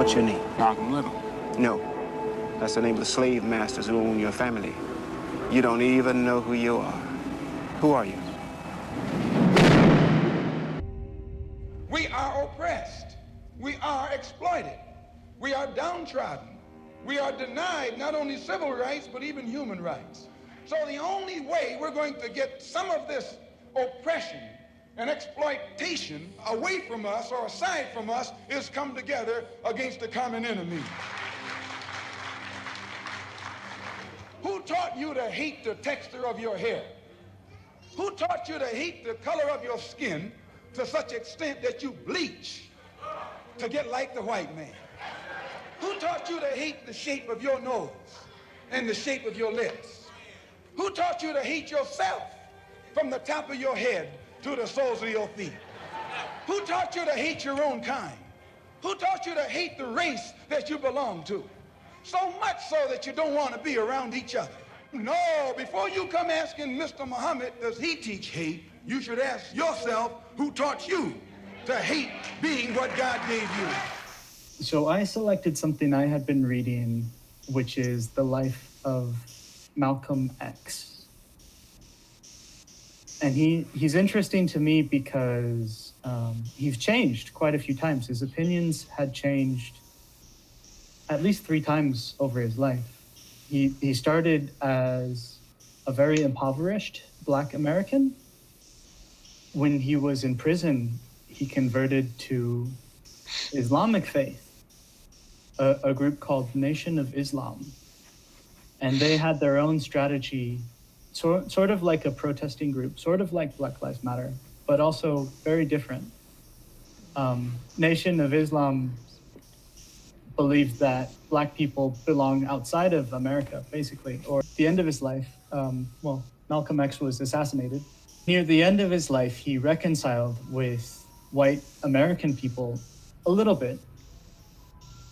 What's your name? Malcolm Little. No. That's the name of the slave masters who own your family. You don't even know who you are. Who are you? We are oppressed. We are exploited. We are downtrodden. We are denied not only civil rights, but even human rights. So the only way we're going to get some of this oppression and exploitation away from us or aside from us is come together against the common enemy. Who taught you to hate the texture of your hair? Who taught you to hate the color of your skin to such extent that you bleach to get like the white man? Who taught you to hate the shape of your nose and the shape of your lips? Who taught you to hate yourself from the top of your head to the soles of your feet? Who taught you to hate your own kind? Who taught you to hate the race that you belong to? So much so that you don't want to be around each other. No, before you come asking Mr. Muhammad, does he teach hate? You should ask yourself, who taught you to hate being what God gave you? So I selected something I had been reading, which is the life of Malcolm X. And he's interesting to me because he's changed quite a few times. His opinions had changed at least 3 times over his life. He started as a very impoverished Black American. When he was in prison, he converted to Islamic faith, a group called Nation of Islam. And they had their own strategy, sort of like a protesting group, sort of like Black Lives Matter, but also very different. Nation of Islam believed that Black people belong outside of America, basically. Or at the end of his life, Malcolm X was assassinated. Near the end of his life, he reconciled with white American people a little bit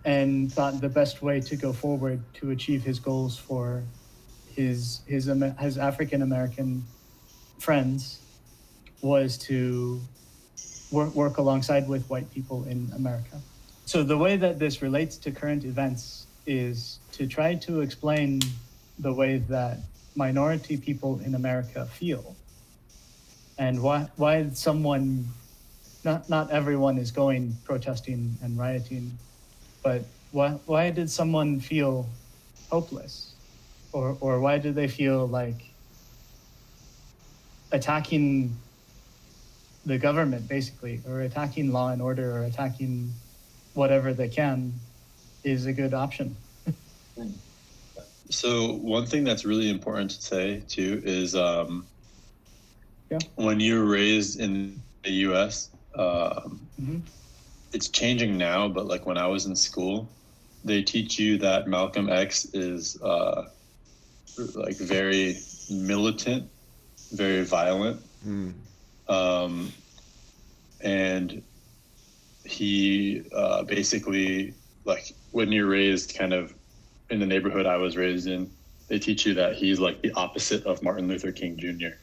and thought the best way to go forward to achieve his goals for his African American friends was to work alongside with white people in America. So the way that this relates to current events is to try to explain the way that minority people in America feel and why someone, not everyone is going protesting and rioting, but why did someone feel hopeless? Or why do they feel like attacking the government, basically, or attacking law and order, or attacking whatever they can is a good option? So one thing that's really important to say too is when you're raised in the US, it's changing now, but like when I was in school, they teach you that Malcolm X is like very militant, very violent. And he basically, like when you're raised kind of in the neighborhood I was raised in, they teach you that he's like the opposite of Martin Luther King Jr.,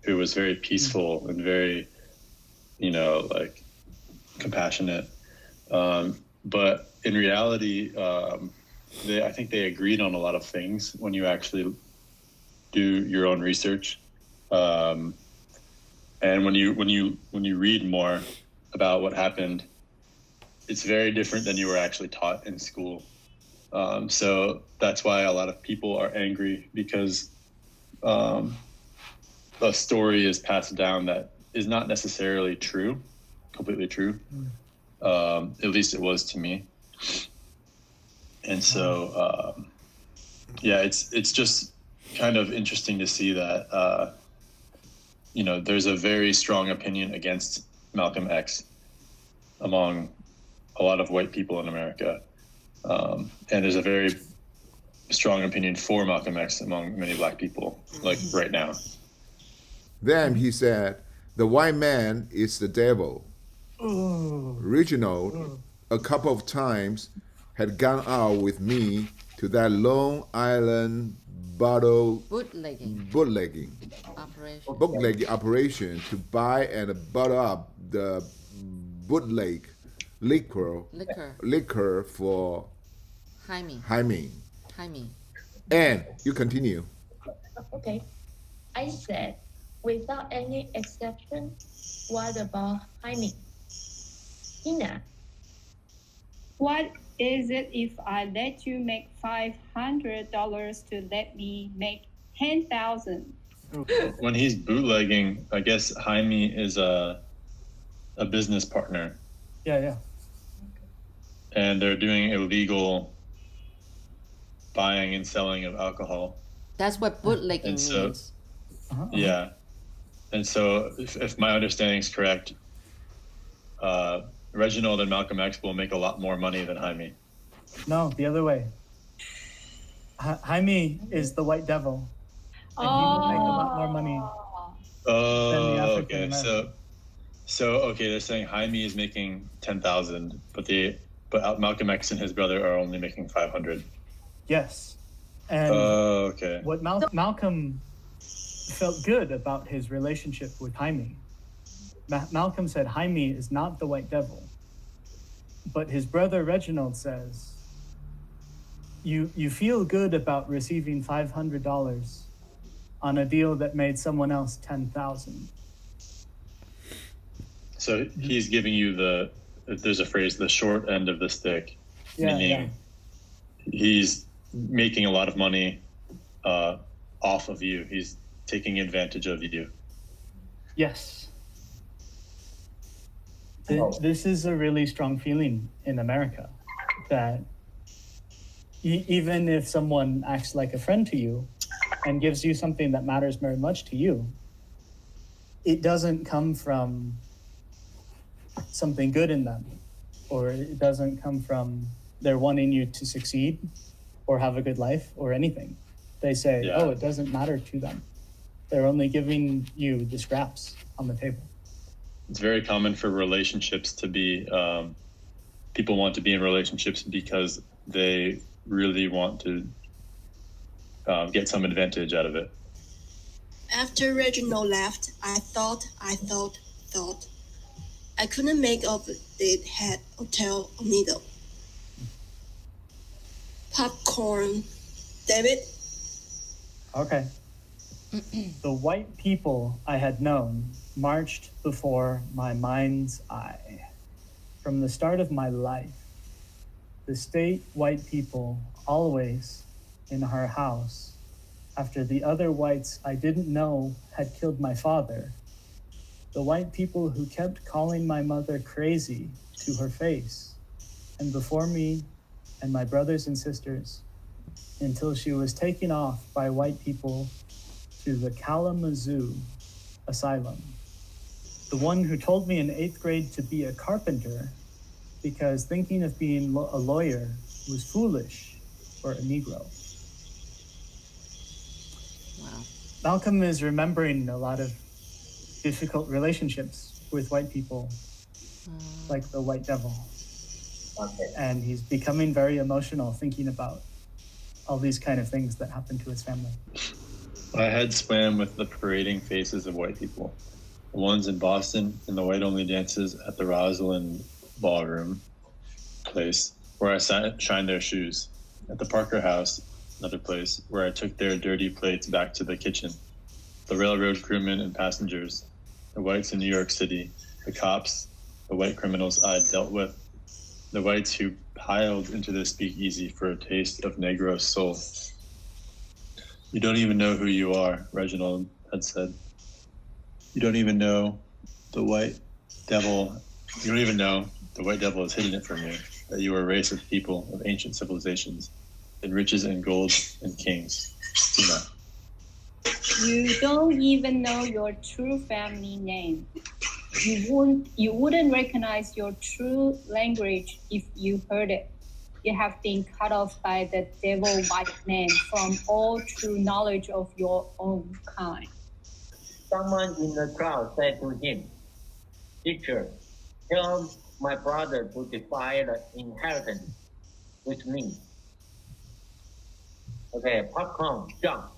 who was very peaceful and very, like compassionate. But in reality, I think they agreed on a lot of things when you actually do your own research. And when you read more about what happened, it's very different than you were actually taught in school. So that's why a lot of people are angry, because a story is passed down that is not necessarily true, completely true. At least it was to me. And so, it's just kind of interesting to see that, there's a very strong opinion against Malcolm X among a lot of white people in America. And there's a very strong opinion for Malcolm X among many Black people, like right now. Then he said, the white man is the devil. Reginald, a couple of times, had gone out with me to that Long Island bootlegging operation to buy and bottle up the bootleg liquor for Jaime. Jaime. And you continue. Okay. I said, without any exception, what about Jaime? Tina, What is it if I let you make $500 to let me make 10,000? When he's bootlegging, I guess Jaime is a business partner, Yeah. and they're doing illegal buying and selling of alcohol. That's what bootlegging And so- means. Yeah. And so, if my understanding is correct, Reginald and Malcolm X will make a lot more money than Jaime. No, the other way. Jaime is the white devil, and he will make a lot more money. Oh, African okay. American. So okay, they're saying Jaime is making 10,000, but Malcolm X and his brother are only making 500. Yes. And Oh, okay. what Malcolm felt good about his relationship with Jaime. Malcolm said Jaime is not the white devil, but his brother Reginald says, you feel good about receiving $500 on a deal that made someone else 10,000. So he's giving you there's a phrase, the short end of the stick, meaning he's making a lot of money off of you. He's taking advantage of you. Yes. This is a really strong feeling in America, that even if someone acts like a friend to you and gives you something that matters very much to you, it doesn't come from something good in them, or it doesn't come from their wanting you to succeed or have a good life or anything. They say, Yeah. it doesn't matter to them. They're only giving you the scraps on the table. It's very common for relationships to be, people want to be in relationships because they really want to get some advantage out of it. After Reginald left, I thought. I couldn't make up the head or tail or needle. Popcorn. David? Okay. The white people I had known marched before my mind's eye. From the start of my life, the state white people always in our house, after the other whites I didn't know had killed my father, the white people who kept calling my mother crazy to her face, and before me and my brothers and sisters, until she was taken off by white people to the Kalamazoo Asylum. The one who told me in 8th grade to be a carpenter because thinking of being a lawyer was foolish for a Negro. Wow. Malcolm is remembering a lot of difficult relationships with white people, like the white devil. okay. And he's becoming very emotional thinking about all these kind of things that happened to his family. My head swam with the parading faces of white people. The ones in Boston in the white-only dances at the Rosalind Ballroom place, where I shined their shoes. At the Parker House, another place, where I took their dirty plates back to the kitchen. The railroad crewmen and passengers, the whites in New York City, the cops, the white criminals I dealt with, the whites who piled into the speakeasy for a taste of Negro soul. You don't even know who you are, Reginald had said. You don't even know the white devil. You don't even know the white devil has hidden it from you, that you are a race of people of ancient civilizations, in riches and gold and kings. Tina. You don't even know your true family name. You wouldn't recognize your true language if you heard it. You have been cut off by the devil white man from all true knowledge of your own kind. Someone in the crowd said to him, "Teacher, tell my brother to divide the inheritance with me." Okay, popcorn, jump.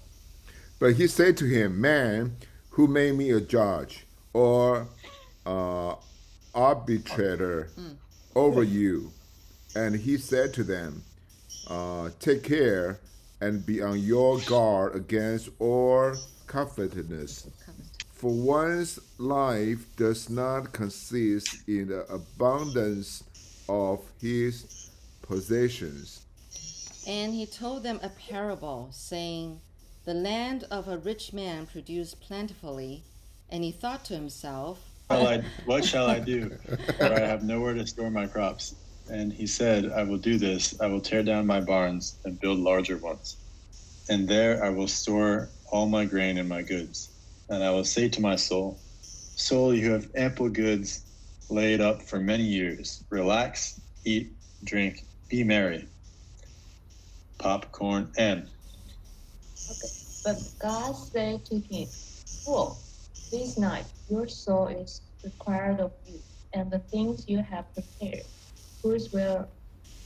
But he said to him, "Man, who made me a judge or arbitrator over you. And he said to them, take care and be on your guard against all covetousness. For one's life does not consist in the abundance of his possessions. And he told them a parable, saying, the land of a rich man produced plentifully, and he thought to himself, what shall I do? For I have nowhere to store my crops. And he said, I will do this. I will tear down my barns and build larger ones. And there I will store all my grain and my goods. And I will say to my soul, soul, you have ample goods laid up for many years. Relax, eat, drink, be merry. Popcorn and. Okay. But God said to him, fool, this night your soul is required of you, and the things you have prepared, whose will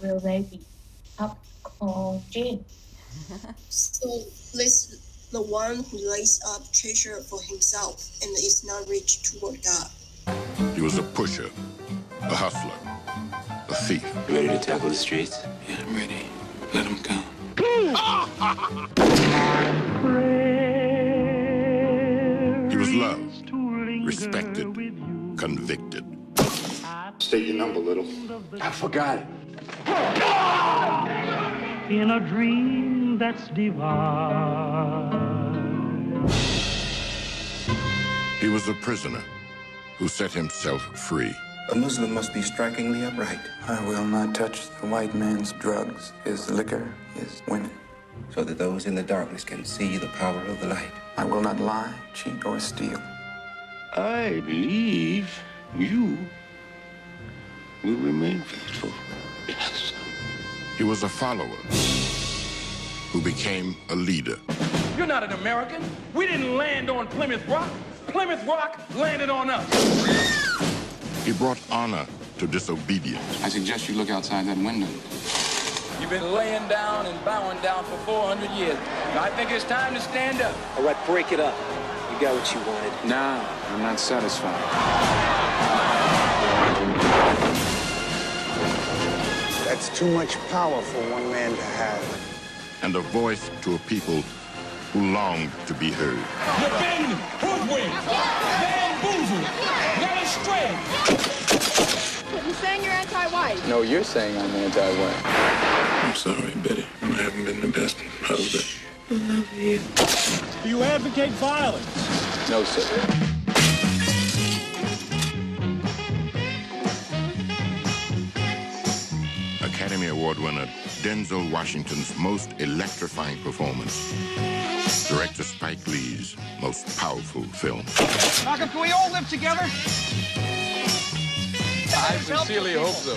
they be? Popcorn, gin. So listen, the one who lays up treasure for himself and is not rich toward God. He was a pusher, a hustler, a thief. You ready to tackle the streets? Yeah, I'm ready. Let him come. He was loved, respected, convicted. State your number, little. I forgot it. In a dream that's divine. He was a prisoner who set himself free. A Muslim must be strikingly upright. I will not touch the white man's drugs, his liquor, his women. So that those in the darkness can see the power of the light. I will not lie, cheat, or steal. I believe you will remain faithful. Yes. He was a follower who became a leader. You're not an American. We didn't land on Plymouth Rock. Plymouth Rock landed on us. He brought honor to disobedience. I suggest you look outside that window. You've been laying down and bowing down for 400 years. I think it's time to stand up. All right, break it up. You got what you wanted. No, I'm not satisfied. That's too much power for one man to have. And a voice to a people who longed to be heard. You've been hoodwinked, bamboozled, led astray. You're saying you're anti-white. No, you're saying I'm anti-white. I'm sorry, Betty. I haven't been the best husband. I love you. Do you advocate violence? No, sir. Academy Award winner Denzel Washington's most electrifying performance. Director Spike Lee's most powerful film. Malcolm, can we all live together? I sincerely hope so.